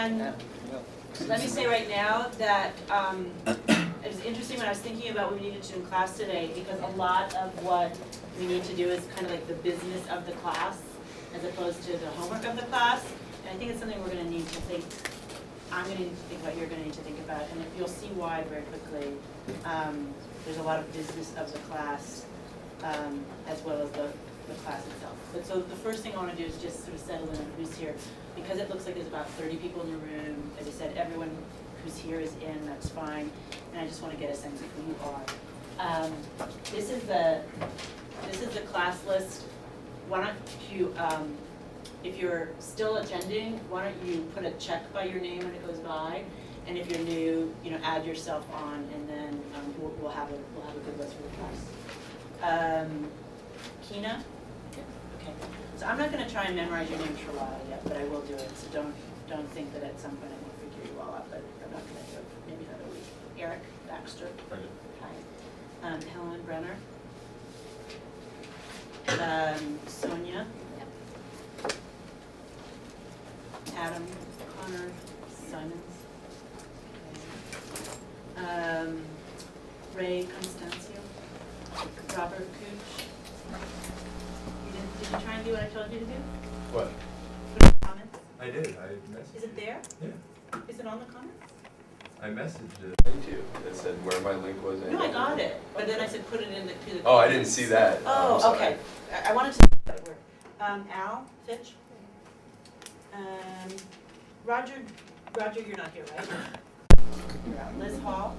And let me say right now that it was interesting when I was thinking about what we needed to do in class today, because a lot of what we need to do is kind of like the business of the class as opposed to the homework of the class. And I think it's something we're going to need to think, I'm going to need to think about, you're going to need to think about, and you'll see why very quickly. There's a lot of business of the class as well as the class itself. But so the first thing I want to do is just sort of settle in on who's here. Because it looks like there's about 30 people in the room, as I said, everyone who's here is in, that's fine. And I just want to get a sense of who you are. This is the class list. Why don't you, if you're still attending, why don't you put a check by your name when it goes by, and if you're new, add yourself on, and then we'll have a good list for the class. Kina? Okay. So I'm not going to try and memorize your names for a while yet, but I will do it. So don't think that at some point I'm going to figure you all out, but I'm not going to do it. Maybe another week. Eric Baxter. Hi. Helen Brenner. Sonia. Yep. Adam Connor Simons. Okay. Ray Constancio. Robert Cooch. Did you try and do what I told you to do? What? Put in comments. I did. I messaged. Is it there? Yeah. Is it on the comments? I messaged it to you. It said where my link was. No, I got it. But then I said put it in the comments. Oh, I didn't see that. Oh, okay. I wanted to that word. Al Fitch. Roger, you're not here, right? You're out. Liz Hall.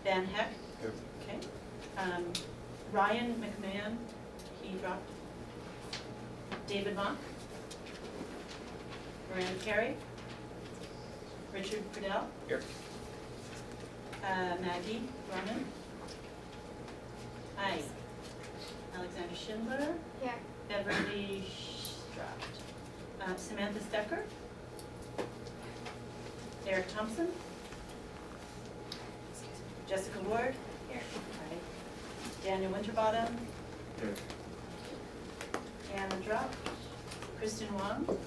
Van Heck. Yep. Okay. Ryan McMahon. He dropped. David Monk. Miranda Carey. Richard Pradell. Here. Maggie Gorman. Hi. Alexander Schindler. Here. Beverly Straut. Samantha Stecker. Eric Thompson. Jessica Ward. Here. Hi. Daniel Winterbottom. Here. Anna Drop. Kristen Wong.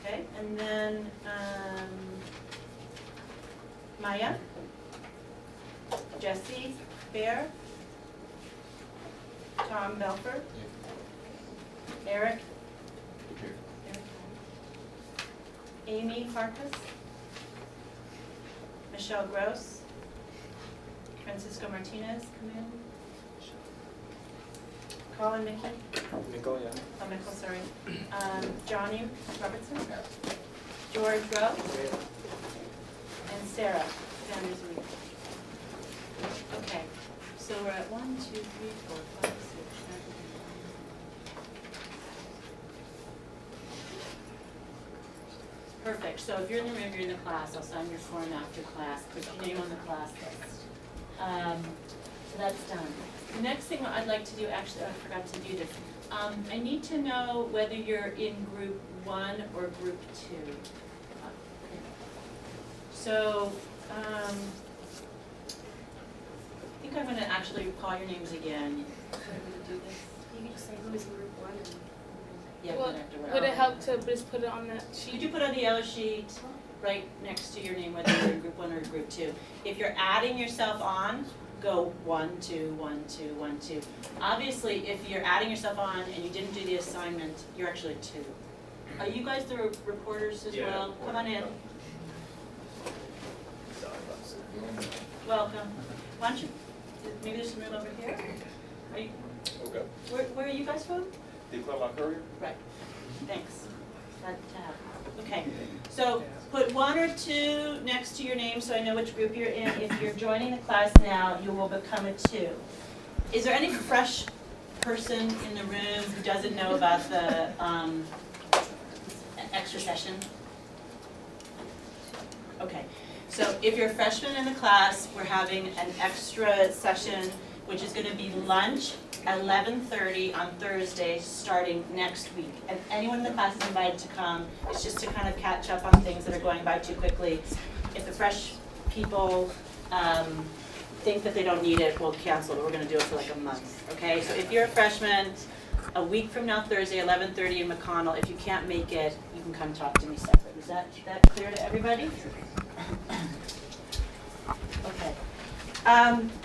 Okay. And then Maya. Jesse Bear. Tom Belford. Eric. Here. Amy Farkas. Michelle Gross. Francisco Martinez, come in. Colin Mickey. Nicole, yeah. Oh, Nicole, sorry. Johnny Robertson. George Rowe. And Sarah Sanders Reed. Okay, so we're at 1, 2, 3, 4, 5, 6, 7, 8. Perfect. So if you're in the room, you're in the class. I'll sign your form after class. Put your name on the class list. So that's done. The next thing I'd like to do, actually, I forgot to do this. I need to know whether you're in group 1 or group 2. So I think I'm going to actually call your names again. So I'm going to do this. You can just say who is in group 1 and Yeah, Well, we have to would it help to just put it on that Could sheet? you put on the yellow sheet right next to your name, whether you're in group 1 or group 2? If you're adding yourself on, go 1, 2, 1, 2, 1, 2. Obviously, if you're adding yourself on and you didn't do the assignment, you're actually 2. Are you guys the reporters as well? Come on in. Welcome. Why don't you, maybe there's some room over here? Are you, Okay. where are you guys from? The Clermont Courier? Right, thanks. Glad to have you. Okay, so put 1 or 2 next to your name so I know which group you're in. If you're joining the class now, you will become a 2. Is there any fresh person in the room who doesn't know about the extra session? Okay, so if you're a freshman in the class, we're having an extra session, which is going to be lunch at 11:30 on Thursday, starting next week. And anyone in the class is invited to come. It's just to kind of catch up on things that are going by too quickly. If the fresh people think that they don't need it, we'll cancel it. We're going to do it for like a month. Okay, so if you're a freshman, a week from now, Thursday, 11:30 in McConnell. If you can't make it, you can come talk to me separate. Is that clear to everybody? Okay.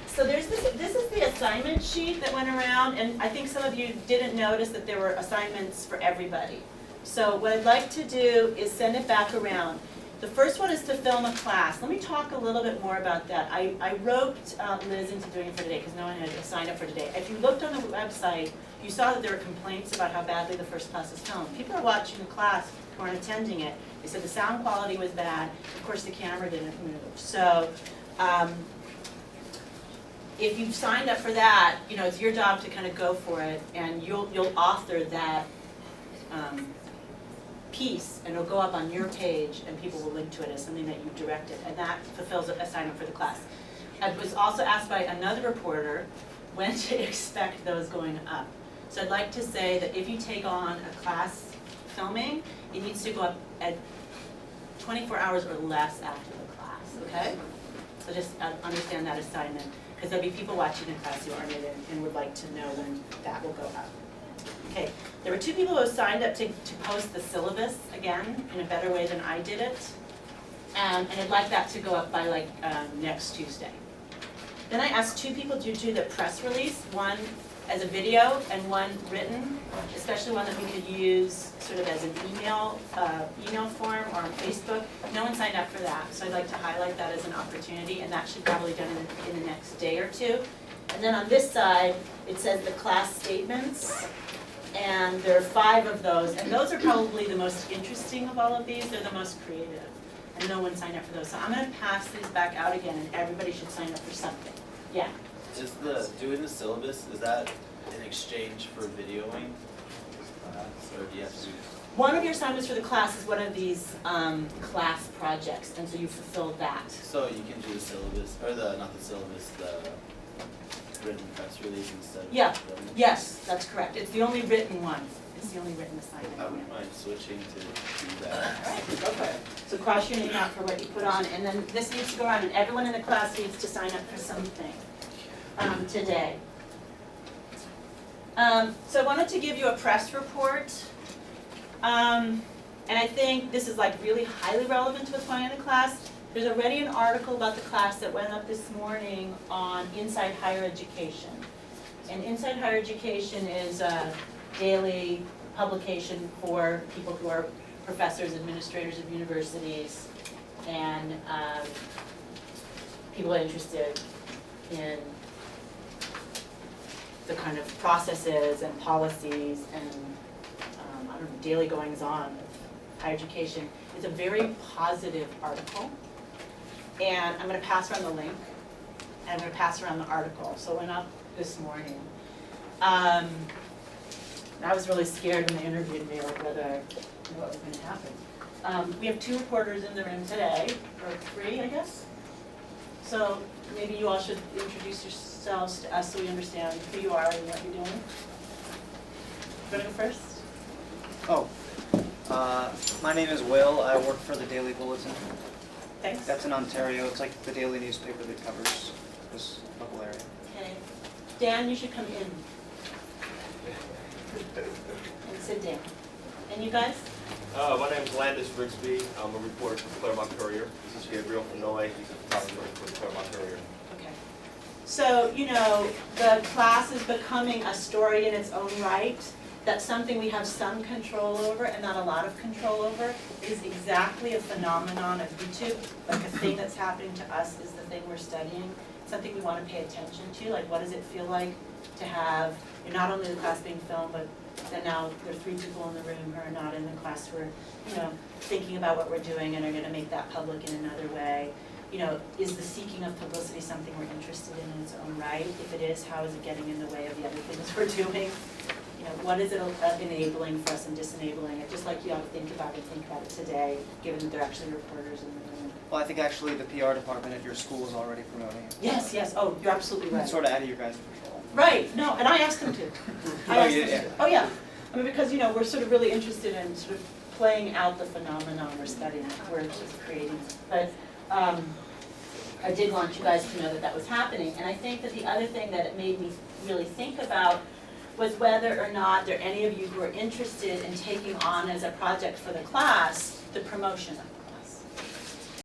So this is the assignment sheet that went around, and I think some of you didn't notice that there were assignments for everybody. So what I'd like to do is send it back around. The first one is to film a class. Let me talk a little bit more about that. I roped Liz into doing it for today because no one had signed up for today. If you looked on the website, you saw that there were complaints about how badly the first class is filmed. People are watching the class who aren't attending it. They said the sound quality was bad. Of course, the camera didn't move. So if you've signed up for that, you know, it's your job to kind of go for it, and you'll author that piece, and it'll go up on your page, and people will link to it as something that you directed, and that fulfills a assignment for the class. I was also asked by another reporter when to expect those going up. So I'd like to say that if you take on a class filming, it needs to go up at 24 hours or less after the class, okay? So just understand that assignment, because there'll be people watching the class who aren't in it and would like to know when that will go up. Okay, there were 2 people who signed up to post the syllabus again in a better way than I did it. And I'd like that to go up by like next Tuesday. Then I asked 2 people to do the press release, one as a video and one written, especially one that we could use sort of as an email form or on Facebook. No one signed up for that, so I'd like to highlight that as an opportunity, and that should probably be done in the next day or 2. And then on this side, it says the class statements. And there are 5 of those, and those are probably the most interesting of all of these. They're the most creative, and no one signed up for those. So I'm going to pass these back out again, and everybody should sign up for something. Yeah? Is doing the syllabus, is that in exchange for videoing? Or do you have to do? One of your assignments for the class is one of these class projects, and so you fulfilled that. So you can do the syllabus, or not the syllabus, the written press release instead of Yeah. filming? Yes, that's correct. It's the only written one. It's the only written assignment. I wouldn't mind switching to do that. All right, go for it. So cross your name out for what you put on, and then this needs to go around, and everyone in the class needs to sign up for something today. So I wanted to give you a press report, and I think this is like really highly relevant to what's going on in the class. There's already an article about the class that went up this morning on Inside Higher Education. And Inside Higher Education is a daily publication for people who are professors, administrators of universities, and people interested in the kind of processes and policies and I don't know, daily goings-on of higher education. It's a very positive article. And I'm going to pass around the link, and I'm going to pass around the article. So it went up this morning. I was really scared when they interviewed me, like what was going to happen. We have 2 reporters in the room today, or 3, I guess. So maybe you all should introduce yourselves to us so we understand who you are and what you're doing. You want to go first? My name is Will. I work for the Daily Bulletin. Thanks. That's in Ontario. It's like the daily newspaper that covers this local area. Okay. Dan, you should come in. And sit down. And you guys? My name is Landis Rigsby. I'm a reporter for the Claremont Courier. This is Gabriel Fenoy. He's a photographer for the Claremont Courier. Okay. So, you know, the class is becoming a story in its own right. That's something we have some control over and not a lot of control over. It is exactly a phenomenon of YouTube. Like the thing that's happening to us is the thing we're studying. It's something we want to pay attention to. Like, what does it feel like to have, not only the class being filmed, but then now there are 3 people in the room who are not in the class who are, you know, thinking about what we're doing and are going to make that public in another way. You know, is the seeking of publicity something we're interested in its own right? If it is, how is it getting in the way of the other things we're doing? You know, what is it enabling for us and disenabling it? Just like you ought to think about it today, given that there are actually reporters in the room. Well, I think actually the PR department at your school is already promoting it. Yes, yes. Oh, you're absolutely right. It's sort of out of your guys' control. Right. No, and I asked them to. Oh, yeah. I mean, because, you know, we're sort of really interested in sort of playing out the phenomenon we're studying. We're just creating. But I did want you guys to know that that was happening. And I think that the other thing that it made me really think about was whether or not there are any of you who are interested in taking on as a project for the class, the promotion of